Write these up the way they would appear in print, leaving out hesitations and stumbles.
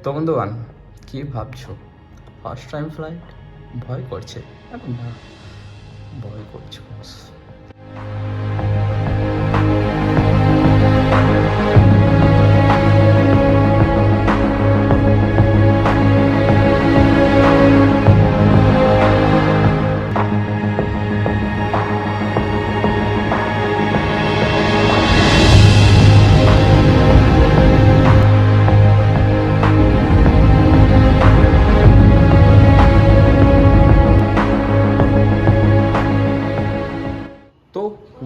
তো বন্ধুগণ, কি ভাবছো? ফার্স্ট টাইম ফ্লাইট ভয় করছে? এখন না, ভয় করছে বস।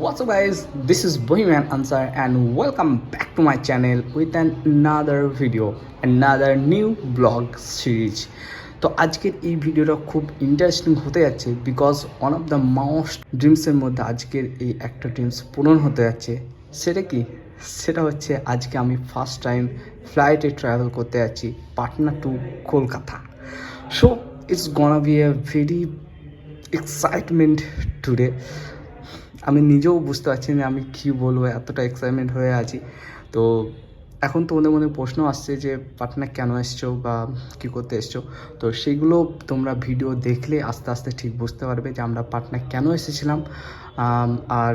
What's up guys, this is Bohemian ANSAR and welcome back to my channel with another video, another new vlog series. তো আজকের এই ভিডিওটা খুব ইন্টারেস্টিং হতে যাচ্ছে because one of the most ড্রিমসের মধ্যে আজকের এই একটা ড্রিমস পূরণ হতে যাচ্ছে। সেটা কি? সেটা হচ্ছে আজকে আমি ফার্স্ট টাইম ফ্লাইটে ট্রাভেল করতে যাচ্ছি Patna to Kolkata. So it's gonna be a very excitement today. আমি নিজেও বুঝতে পারছি না আমি কী বলবো, এতটা এক্সাইটমেন্ট হয়ে আছি। তো এখন তোমাদের মনে প্রশ্ন আসছে যে পাটনা কেন এসছো বা কী করতে এসছো, তো সেগুলো তোমরা ভিডিও দেখলে আস্তে আস্তে ঠিক বুঝতে পারবে যে আমরা পাটনা কেন এসেছিলাম আর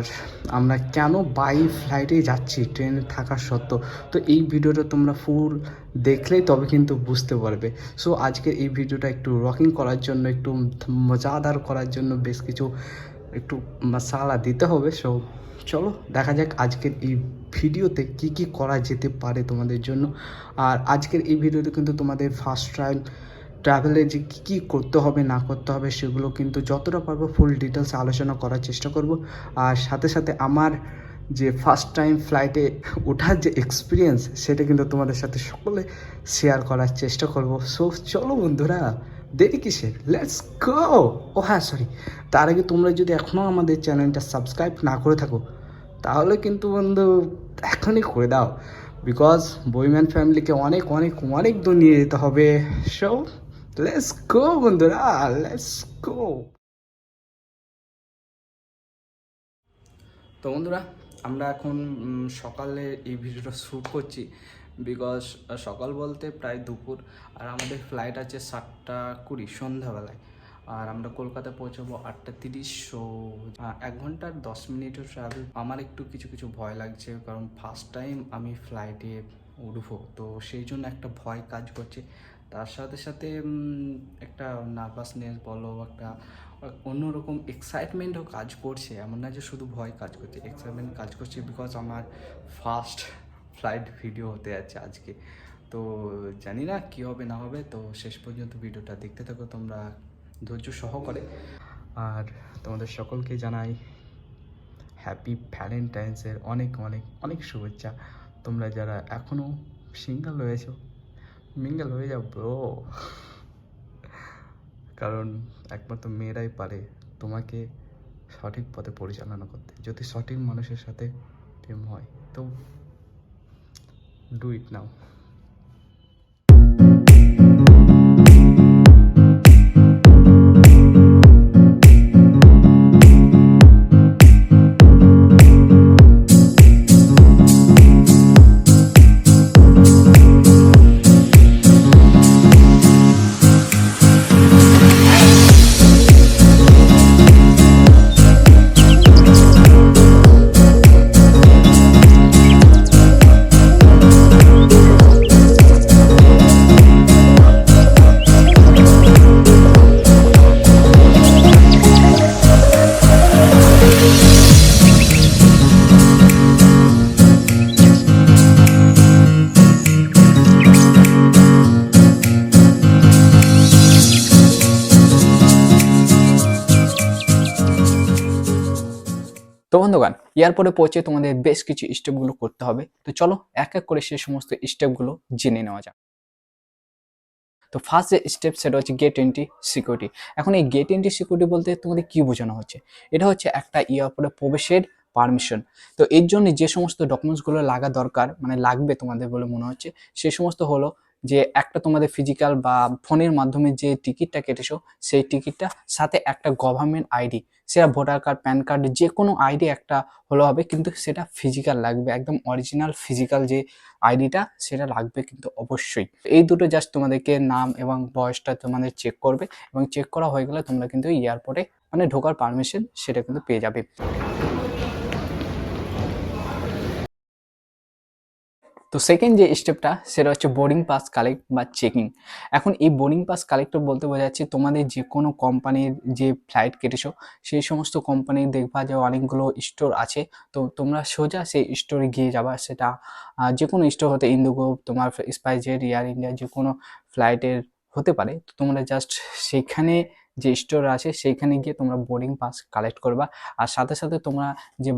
আমরা কেন বাই ফ্লাইটেই যাচ্ছি ট্রেনে থাকা সত্ত্বেও। তো এই ভিডিওটা তোমরা ফুল দেখলেই তবে কিন্তু বুঝতে পারবে। সো আজকের এই ভিডিওটা একটু রকিং করার জন্য, একটু মজাদার করার জন্য বেশ কিছু একটু মশালা দিতে হবে। সো চলো দেখা যাক আজকের এই ভিডিওতে কি কি করা যেতে পারে তোমাদের জন্য। আর আজকের এই ভিডিওতে কিন্তু তোমাদের ফার্স্ট টাইম ট্রাভেলে যে কী কী করতে হবে না করতে হবে সেগুলো কিন্তু যতটা পারবো ফুল ডিটেলস আলোচনা করার চেষ্টা করব। আর সাথে সাথে আমার যে ফার্স্ট টাইম ফ্লাইটে ওঠার যে এক্সপিরিয়েন্স সেটা কিন্তু তোমাদের সাথে সকলে শেয়ার করার চেষ্টা করব। সো চলো বন্ধুরা, দেরি কিসের, লেটস গো। ও হ্যাঁ সরি, তার আগে তোমরা যদি এখনও আমাদের চ্যানেলটা সাবস্ক্রাইব না করে থাকো তাহলে কিন্তু বন্ধু এখনই করে দাও, বিকজ বহিম্যান ফ্যামিলিকে অনেক অনেক অনেক দূর নিয়ে যেতে হবে। সো লেটস গো বন্ধুরা, লেটস গো। তো বন্ধুরা, আমরা এখন সকালে এই ভিডিওটা শ্যুট করছি বিকজ সকাল বলতে প্রায় দুপুর, আর আমাদের ফ্লাইট আছে 7:20 সন্ধ্যাবেলায়, আর আমরা কলকাতা পৌঁছাবো 8:30। সো 1 ঘন্টার 10 মিনিটের ট্রাভেল। আমার একটু কিছু কিছু ভয় লাগছে কারণ ফার্স্ট টাইম আমি ফ্লাইটে উঠবো, তো সেই জন্য একটা ভয় কাজ করছে। তার সাথে সাথে একটা নার্ভাসনেস বলো, একটা অন্যরকম এক্সাইটমেন্টও কাজ করছে। এমন না যে শুধু ভয় কাজ করছে, এক্সাইটমেন্ট কাজ করছে বিকজ আমার ফার্স্ট ফ্লাইট ভিডিও হতে যাচ্ছে আজকে। তো জানি না কী হবে না হবে, তো শেষ পর্যন্ত ভিডিওটা দেখতে থাকো তোমরা ধৈর্য সহকারে। আর তোমাদের সকলকে জানাই হ্যাপি ভ্যালেন্টাইন্সের অনেক অনেক অনেক শুভেচ্ছা। তোমরা যারা এখনও সিঙ্গেল রয়েছো, মিঙ্গেল হয়ে যাও ব্রো, কারণ একমাত্র মেয়েরাই পারে তোমাকে সঠিক পথে পরিচালনা করতে। যদি সঠিক মানুষের সাথে প্রেম হয় তো ডু ইট নাও। তো বন্ধুগণ, এয়ারপোর্টে পৌঁছে তোমাদের বেশ কিছু স্টেপগুলো করতে হবে। তো চলো এক এক করে সেই সমস্ত স্টেপগুলো জেনে নেওয়া যাক। তো ফার্স্ট যে স্টেপ সেটা হচ্ছে গেট এন্ট্রি সিকিউরিটি। এখন এই গেট এন্ট্রি সিকিউরিটি বলতে তোমাদের কি বোঝানো হচ্ছে? এটা হচ্ছে একটা এয়ারপোর্টে প্রবেশের পারমিশন। তো এর জন্য যে সমস্ত ডকুমেন্টসগুলো লাগা দরকার, মানে লাগবে তোমাদের বলে মনে হচ্ছে, সে সমস্ত হলো যে একটা তোমাদের ফিজিক্যাল বা ফোনের মাধ্যমে যে টিকিটটা কেটেছো সেই টিকিটটা সাথে একটা গভর্নমেন্ট আইডি, সেটা ভোটার কার্ড, প্যান কার্ড, যে কোনো আইডি একটা হলে হবে, কিন্তু সেটা ফিজিক্যাল লাগবে, একদম অরিজিনাল ফিজিক্যাল যে আইডিটা সেটা লাগবে কিন্তু অবশ্যই। এই দুটো জাস্ট তোমাদেরকে নাম এবং বয়সটা তোমাদের চেক করবে, এবং চেক করা হয়ে গেলে তোমরা কিন্তু এয়ারপোর্টে মানে ঢোকার পারমিশন সেটা কিন্তু পেয়ে যাবে। তো সেকেন্ড যে স্টেপটা সেটা হচ্ছে বোর্ডিং পাস কালেক্ট বা চেকিং। এখন এই বোর্ডিং পাস কালেক্টর বলতে বোঝাচ্ছে তোমাদের যে কোনো কোম্পানির যে ফ্লাইট কেটেছো সেই সমস্ত কোম্পানির দেখবা যে অনেকগুলো স্টোর আছে, তো তোমরা সোজা সেই স্টোরে গিয়ে যাবা। সেটা যে কোনো স্টোর হতে ইন্ডিগো, তোমার স্পাইসজেট, এয়ার ইন্ডিয়া, যে কোনো ফ্লাইটের হতে পারে। তো তোমরা জাস্ট সেইখানে যে স্টোর আছে সেইখানে গিয়ে তোমরা বোর্ডিং পাস কালেক্ট করবা, আর সাথে সাথে তোমরা যে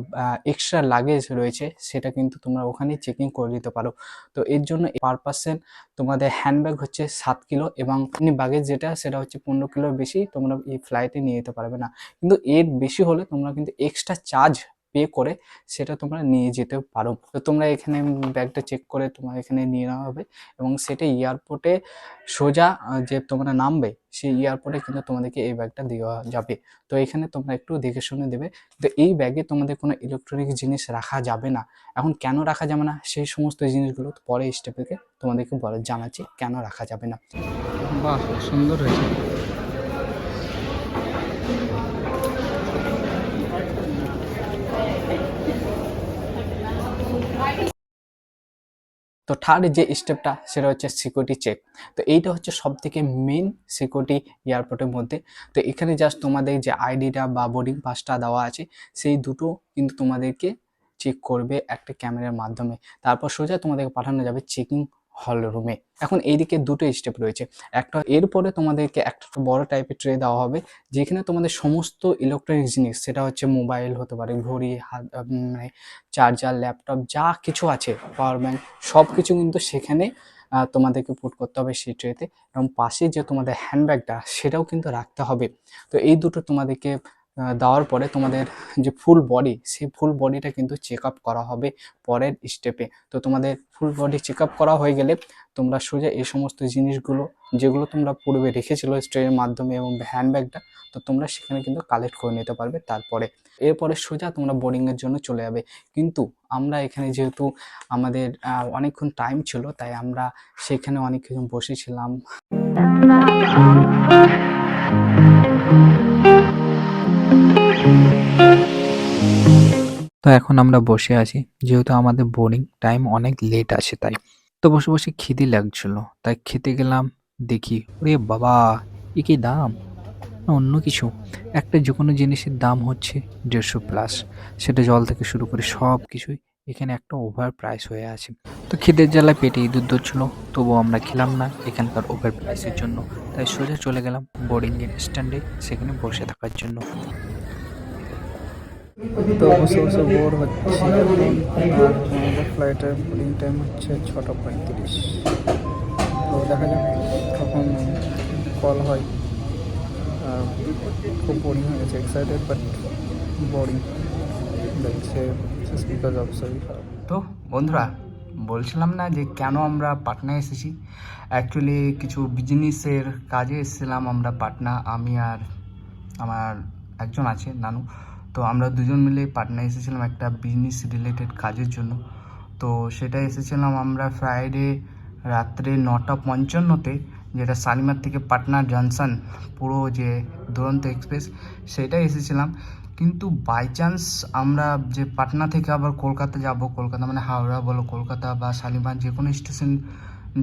এক্সট্রা লাগেজ রয়েছে সেটা কিন্তু তোমরা ওখানে চেকিং করে নিতে পারো। তো এর জন্য পার পার্সন তোমাদের হ্যান্ডব্যাগ হচ্ছে 7 কিলো, এবং বাগেজ যেটা সেটা হচ্ছে 15 কিলোর বেশি তোমরা এই ফ্লাইটে নিয়ে যেতে পারবে না। কিন্তু এর বেশি হলে তোমরা কিন্তু এক্সট্রা চার্জ পে করে সেটা তোমরা নিয়ে যেতে পারো। তো তোমরা এখানে ব্যাগটা চেক করে তোমার এখানে নিয়ে নেওয়া হবে, এবং সেটা এয়ারপোর্টে সোজা যে তোমরা নামবে সেই এয়ারপোর্টে কিন্তু তোমাদেরকে এই ব্যাগটা দেওয়া যাবে। তো এখানে তোমরা একটু দেখে শুনে দেবে। তো এই ব্যাগে তোমাদের কোনো ইলেকট্রনিক জিনিস রাখা যাবে না। এখন কেন রাখা যাবে না সেই সমস্ত জিনিসগুলো পরে স্টেপে তোমাদেরকে জানাচ্ছি কেন রাখা যাবে না। বাহ, সুন্দর হয়েছে। তো থার্ড যে স্টেপটা সেটা হচ্ছে সিকিউরিটি চেক। তো এইটা হচ্ছে সব থেকে মেন সিকিউরিটি এয়ারপোর্টের মধ্যে। তো এখানে জাস্ট তোমাদের যে আইডিটা বা বোর্ডিং পাসটা দেওয়া আছে সেই দুটো কিন্তু তোমাদেরকে চেক করবে একটা ক্যামেরার মাধ্যমে, তারপর সোজা তোমাদেরকে পাঠানো যাবে চেকিং হল রুমে। এখন এইদিকে দুটো স্টেপ রয়েছে। একটা এরপরে তোমাদেরকে একটা বড় টাইপের ট্রে দেওয়া হবে, যেখানে তোমাদের সমস্ত ইলেকট্রনিক জিনিস, সেটা হচ্ছে মোবাইল হতে পারে, ঘড়ি, হাত মানে চার্জার, ল্যাপটপ, যা কিছু আছে, পাওয়ার ব্যাংক, সব কিছু কিন্তু সেখানে তোমাদেরকে পুট করতে হবে সেই ট্রেতে। এবং পাশে যে তোমাদের হ্যান্ডব্যাগটা সেটাও কিন্তু রাখতে হবে। তো এই দুটো তোমাদেরকে দেওয়ার পরে তোমাদের যে ফুল বডি সেই ফুল বডিটা কিন্তু চেক আপ করা হবে পরের স্টেপে। তো তোমাদের ফুল বডি চেক আপ করা হয়ে গেলে তোমরা সোজা এই সমস্ত জিনিসগুলো যেগুলো তোমরা পূর্বে রেখেছিলো ট্রেনের মাধ্যমে এবং হ্যান্ডব্যাগটা, তো তোমরা সেখানে কিন্তু কালেক্ট করে নিতে পারবে। তারপরে এরপরে সোজা তোমরা বোর্ডিংয়ের জন্য চলে যাবে। কিন্তু আমরা এখানে যেহেতু আমাদের অনেকক্ষণ টাইম ছিল, তাই আমরা সেখানে অনেক কিছু বসেছিলাম। তো এখন আমরা বসে আছি, যেহেতু আমাদের বোর্ডিং টাইম অনেক লেট আছে তাই। তো বসে বসে খিদে লাগছিল, তাই খেতে গেলাম। দেখি ওরে বাবা, এ কি দাম! না অন্য কিছু, একটা যে কোনো জিনিসের দাম হচ্ছে 150+। সেটা জল থেকে শুরু করে সব কিছুই এখানে একটা ওভার প্রাইস হয়ে আছে। তো খিদের জ্বালায় পেটে ইঁদুর ধরছিল, তবুও আমরা খেলাম না এখানকার ওভার প্রাইসের জন্য, তাই সোজা চলে গেলাম বোর্ডিংয়ের স্ট্যান্ডে সেখানে বসে থাকার জন্য। তো বসে বসে বোর হচ্ছে এখন, আর আমাদের ফ্লাইটের বোর্ডিং টাইম হচ্ছে 6টা 35। তো দেখা যাক কখন কল হয়। খুব বোরিং হয়ে গেছে, এক্সাইটেড বাট বোরিং লাগছে জাস্ট বিকজ অফ শরীর খারাপ। তো বন্ধুরা, বলছিলাম না যে কেন আমরা পাটনায় এসেছি। অ্যাকচুয়ালি কিছু বিজনেসের কাজে এসেছিলাম আমরা পাটনা, আমি আর আমার একজন আছে নানু। তো আমরা দুজন মিলে পাটনায় এসেছিলাম একটা বিজনেস রিলেটেড কাজের জন্য। তো সেটা এসেছিলাম আমরা ফ্রাইডে রাত্রে 9টা 55-তে, যেটা শালিমার থেকে পাটনা জাংশন পুরো যে দুরন্ত এক্সপ্রেস সেটাই এসেছিলাম। কিন্তু বাই চান্স আমরা যে পাটনা থেকে আবার কলকাতা যাব, কলকাতা মানে হাওড়া বলো, কলকাতা বা শালিমার যে কোনো স্টেশন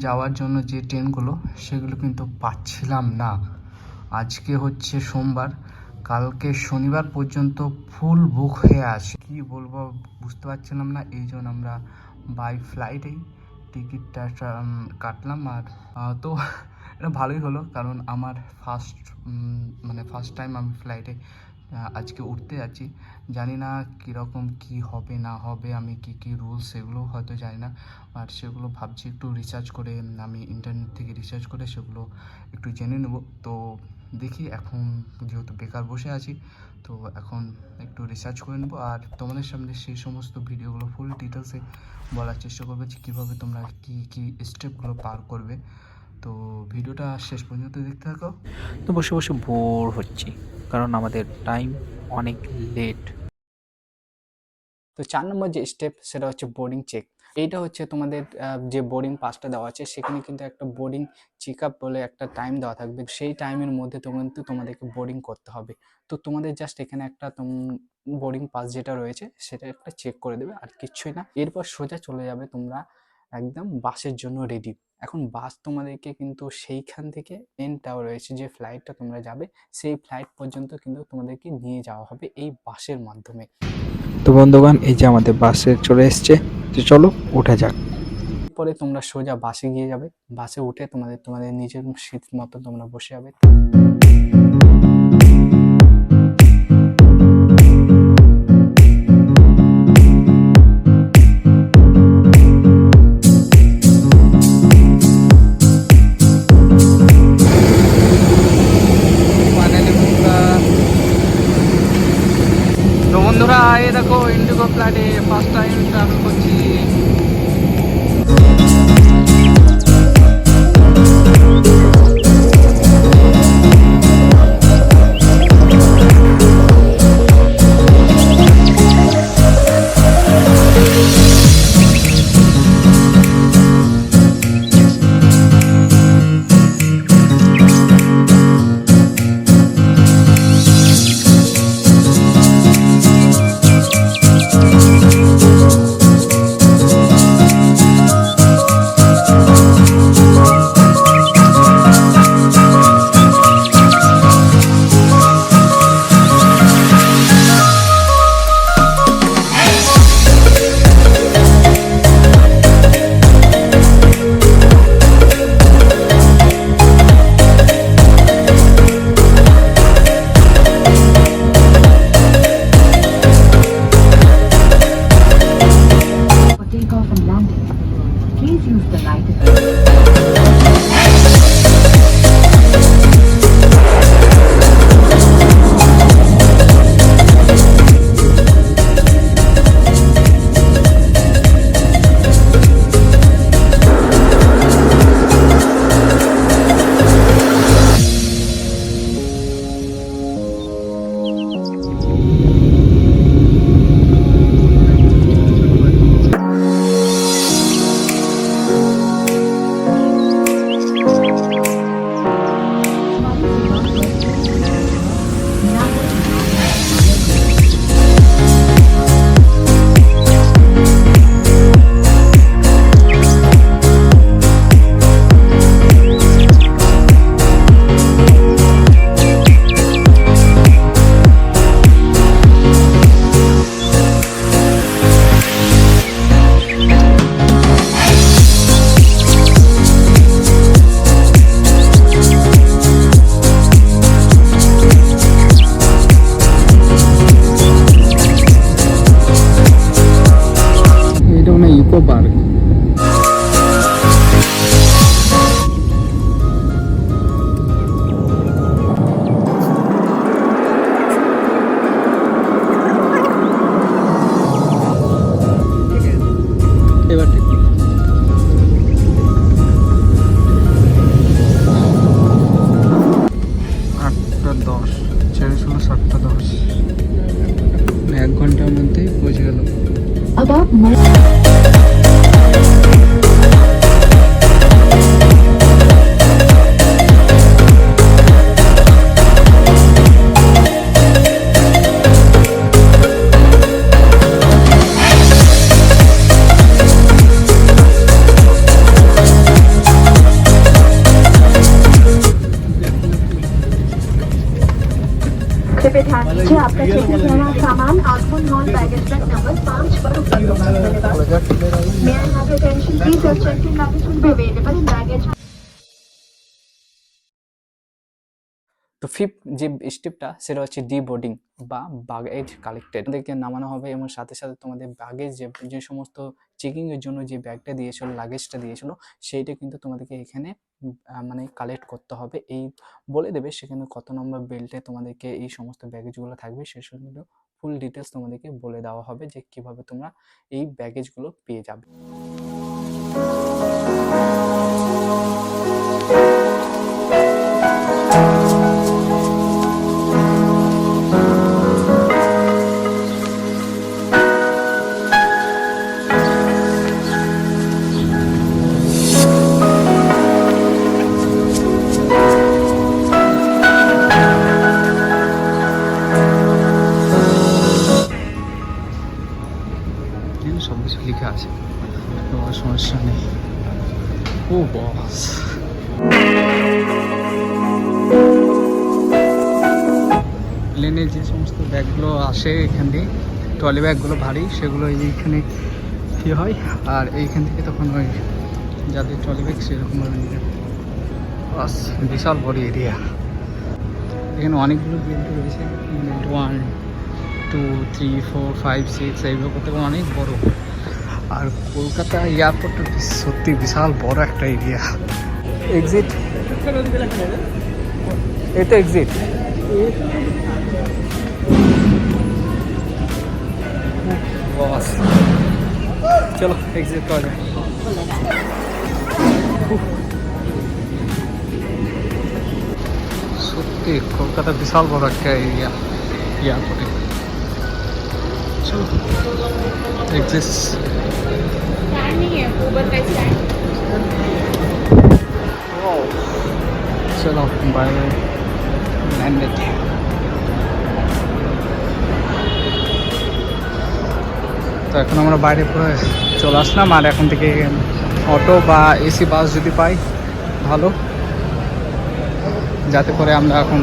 যাওয়ার জন্য যে ট্রেনগুলো সেগুলো কিন্তু পাচ্ছিলাম না। আজকে হচ্ছে সোমবার, কালকে শনিবার পর্যন্ত ফুল বুক হয়ে আছে। কি বলবো বুঝতে পারছিলাম না, এই জন্য আমরা বাই ফ্লাইটেই টিকিটটা কাটলাম। আর তো এটা ভালোই হলো, কারণ আমার ফার্স্ট টাইম আমি ফ্লাইটে আজকে উঠতে যাচ্ছি। জানি না কীরকম কি হবে না হবে, আমি কি রুলস সেগুলো হয়তো জানি না, আর সেগুলো ভাবছি একটু রিসার্চ করে, আমি ইন্টারনেট থেকে রিসার্চ করে সেগুলো একটু জেনে নেব। তো দেখি এখন যেহেতু বেকার বসে আছি, তো এখন একটু রিসার্চ করে নেবো আর তোমাদের সামনে সেই সমস্ত ভিডিওগুলো ফুল ডিটেলসে বলার চেষ্টা করবো যে কীভাবে তোমরা কী স্টেপগুলো পার করবে। তো ভিডিওটা শেষ পর্যন্ত দেখতে থাকো। তো বসে বসে বোর হচ্ছি, কারণ আমাদের টাইম অনেক লেট। তো 4 নম্বর যে স্টেপ সেটা হচ্ছে বোর্ডিং চেক। এইটা হচ্ছে তোমাদের যে বোর্ডিং পাসটা দেওয়া আছে সেখানে কিন্তু একটা বোর্ডিং চেক আপ বলে একটা টাইম দেওয়া থাকবে, সেই টাইমের মধ্যে কিন্তু তোমাদেরকে বোর্ডিং করতে হবে। তো তোমাদের জাস্ট এখানে একটা বোর্ডিং পাস যেটা রয়েছে সেটা একটা চেক করে দেবে, আর কিচ্ছুই না। এরপর সোজা চলে যাবে তোমরা একদম বাসের জন্য রেডি। এখন বাস তোমাদেরকে কিন্তু সেইখান থেকে এন্ডটাও রয়েছে, যে ফ্লাইটটা তোমরা যাবে সেই ফ্লাইট পর্যন্ত কিন্তু তোমাদেরকে নিয়ে যাওয়া হবে এই বাসের মাধ্যমে। তো বন্ধুগণ, এই যে আমাদের বাসে চলে এসছে, তো চলো ওঠা যাক। পরে তোমরা সোজা বাসে গিয়ে যাবে, বাসে উঠে তোমাদের নিজের সিট মতো তোমরা বসে যাবে। তো বন্ধুরা, এই দেখো ইন্ডিগো ফ্লাইটে ফার্স্ট টাইম ট্রাভেল করছি। कृपया ध्यान दीजिए, आपका चेकिंग किया हुआ सामान आगमन हॉल बैगेज ट्रैक नंबर 5 पर उपलब्ध होगा। May I have your attention please? Your check-in luggage will be available in baggage। তো তো ফিফথ যে স্টেপটা সেটা হচ্ছে ডিবোর্ডিং বা ব্যাগেজ কালেক্টেড। তোমাদেরকে নামানো হবে এবং সাথে সাথে তোমাদের ব্যাগেজ যে সমস্ত চেকিংয়ের জন্য যে ব্যাগটা দিয়েছিল, লাগেজটা দিয়েছিল, সেইটা কিন্তু তোমাদেরকে এখানে মানে কালেক্ট করতে হবে। এই বলে দেবে সেখানে কত নম্বর বেল্টে তোমাদেরকে এই সমস্ত ব্যাগেজগুলো থাকবে, সেসবগুলো ফুল ডিটেলস তোমাদেরকে বলে দেওয়া হবে যে কিভাবে তোমরা এই ব্যাগেজগুলো পেয়ে যাবে। সব কিছু লেখা আছে, কোনো সমস্যা নেই। ও বস, প্লেনে যে সমস্ত ব্যাগগুলো আসে এখান দিয়ে, ট্রলি ব্যাগগুলো ভারী, সেগুলো এইখানে কী হয়, আর এইখান থেকে তখন ওই যাদের ট্রলি ব্যাগ সেরকমভাবে নিয়ে যাবে। বাস, বিশাল বড় এরিয়া। এখানে অনেকগুলো বেল্ট রয়েছে, 1 2 3 4 5 6 এইগুলো করতে অনেক বড়। আর কলকাতা এয়ারপোর্টটা সত্যি বিশাল বড় একটা এরিয়া। এক্সিট, এটা এক্সিট। বস, চলো এক্সিট করা যায়। সত্যি কলকাতা বিশাল বড় একটা এরিয়া এয়ারপোর্টে। चलो एग्जिस्ट नहीं है ऊबर का स्टैंड। चलो बाय लैंडेड। তো এখন আমরা বাইরে পুরো চলে আসলাম, আর এখন থেকে অটো বা এসি বাস যদি পাই ভালো, যাতে করে আমরা এখন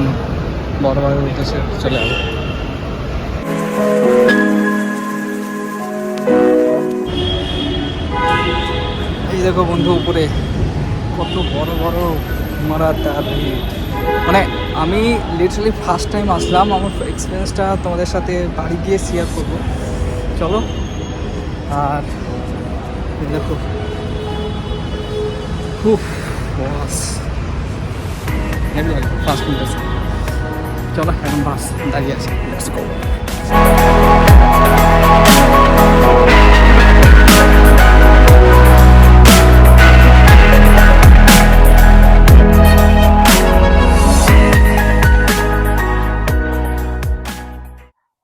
বড় বড় উদ্দেশ্যে চলে যাবো। এই দেখো বন্ধু, উপরে কত বড় বড় ইমারত। আর মানে আমি লিটারালি ফার্স্ট টাইম আসলাম, আমার এক্সপিরিয়েন্সটা তোমাদের সাথে বাড়ি গিয়ে শেয়ার করবো। চলো, আর দেখো খুব বস হেভি লাগে ফার্স্ট মিনিট। চলো এখন বাস দাঁড়িয়ে আছে, লেটস গো।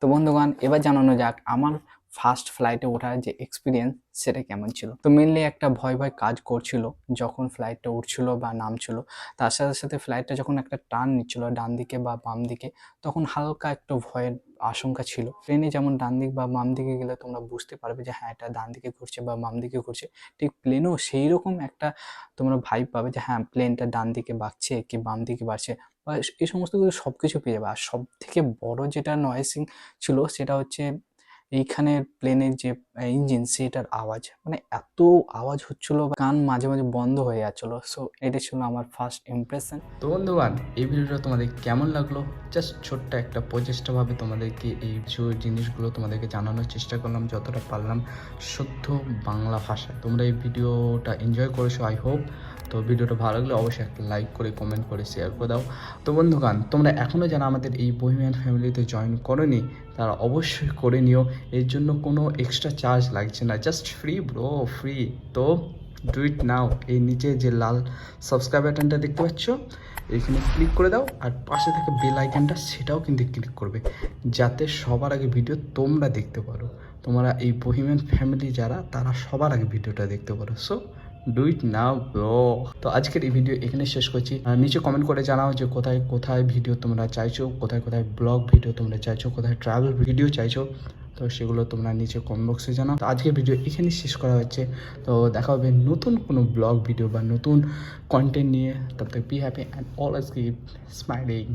তো বন্ধুগণ, এবার জানানো যাক আমার ফার্স্ট ফ্লাইটে ওঠার যে এক্সপিরিয়েন্স সেটা কেমন ছিল। তো মেনলি একটা ভয় ভয় কাজ করছিল যখন ফ্লাইটটা উঠছিল বা নামছিল। তার সাথে সাথে ফ্লাইটটা যখন একটা টার্ন নিচ্ছিল ডান দিকে বা বাম দিকে, তখন হালকা একটু ভয়ের আশঙ্কা ছিল। ট্রেনে যেমন ডান দিক বা বাম দিকে গেলে তোমরা বুঝতে পারবে যে হ্যাঁ এটা ডান দিকে ঘুরছে বা বাম দিকে ঘুরছে, ঠিক প্লেনেও সেই রকম একটা তোমরা ভাইব পাবে যে হ্যাঁ প্লেনটা ডান দিকে বাঁকছে কি বাম দিকে বাড়ছে, বা এই সমস্ত কিছু সব কিছু পেয়ে যাবে। আর সব থেকে বড় যেটা নয়েসিং ছিল সেটা হচ্ছে এইখানে প্লেনের যে ইঞ্জিন সেটার আওয়াজ, মানে এত আওয়াজ হচ্ছিল, কান মাঝে মাঝে বন্ধ হয়ে যাচ্ছিলো। সো এটা ছিল আমার ফার্স্ট ইমপ্রেশন। তো বন্ধুগণ, এই ভিডিওটা তোমাদের কেমন লাগলো, জাস্ট ছোট্ট একটা প্রচেষ্টাভাবে তোমাদেরকে এই জিনিসগুলো তোমাদেরকে জানানোর চেষ্টা করলাম যতটা পারলাম শুদ্ধ বাংলা ভাষায়। তোমরা এই ভিডিওটা এনজয় করেছো আই হোপ। তো ভিডিওটা ভালো লাগলে অবশ্যই একটা লাইক করে কমেন্ট করে শেয়ার করে দাও। তো বন্ধুগণ, তোমরা এখনও যারা আমাদের এই বহিমিয়ান ফ্যামিলিতে জয়েন করোনি তারা অবশ্যই করে নিও। এর জন্য কোনো এক্সট্রা চার্জ লাগছে না, জাস্ট ফ্রি ব্রো, ফ্রি। তো ডু ইট নাও। এই নিচে যে লাল সাবস্ক্রাইব বাটনটা দেখতে পাচ্ছ এইখানে ক্লিক করে দাও, আর পাশে থাকা বেল আইকনটা সেটাও কিন্তু ক্লিক করবে, যাতে সবার আগে ভিডিও তোমরা দেখতে পারো। তোমরা এই বহিমিয়ান ফ্যামিলি যারা তারা সবার আগে ভিডিওটা দেখতে পারো। So do it now bro. তো আজকের এই ভিডিও এখানে শেষ করছি। নিচে কমেন্ট করে জানাও যে কোথায় কোথায় ভিডিও তোমরা চাইছো, কোথায় কোথায় ব্লগ ভিডিও তোমরা চাইছো, কোথায় ট্রাভেল ভিডিও চাইছো। তো সেগুলো তোমরা নিচে কমেন্ট বক্সে জানাও। তো আজকের ভিডিও এখানেই শেষ করা হচ্ছে। তো দেখা হবে নতুন কোনো ব্লগ ভিডিও বা নতুন কন্টেন্ট নিয়ে। তব তক be happy and always keep smiling.